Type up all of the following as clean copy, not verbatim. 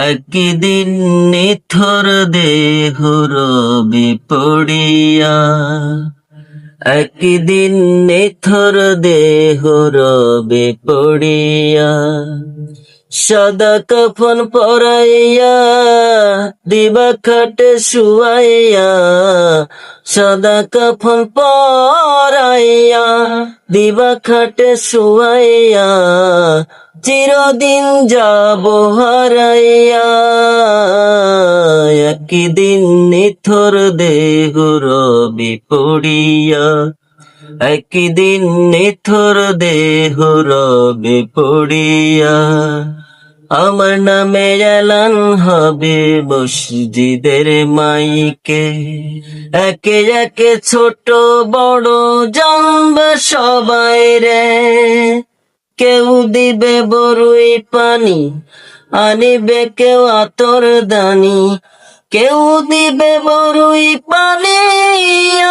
একদিন নিথর দেহ রবি পড়িয়া, একদিন নিথর দেহ রবি পড়িয়া, সাদা কাফন পরাইয়া দিবা খাটে শুয়াইয়া, সাদা কাফন পরাইয়া দিবা খাটে শুয়াইয়া, চিরদিন যাব হারাইয়া। একদিন নিথর দেহ রবি পড়িয়া, একদিন নিথর দেহ রবি পড়িয়া, আমার নামে এলান হবে মসজিদের মাইকে, একে একে ছোট বড় জানবে সবাই রে। কেউ দিবে বরুই পানি, আনিবে কেউ আতর দানি, কেউ দিবে বরুই পানি,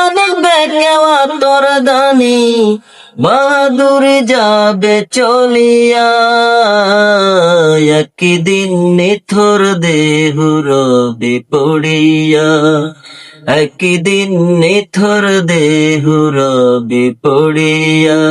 আনিবে কেউ আতর দানি, বাহাদুর যাবে চলিয়া। একদিন নিথর দেহ রবি পড়িয়া, একদিন নিথর দেহ রবি পড়িয়া।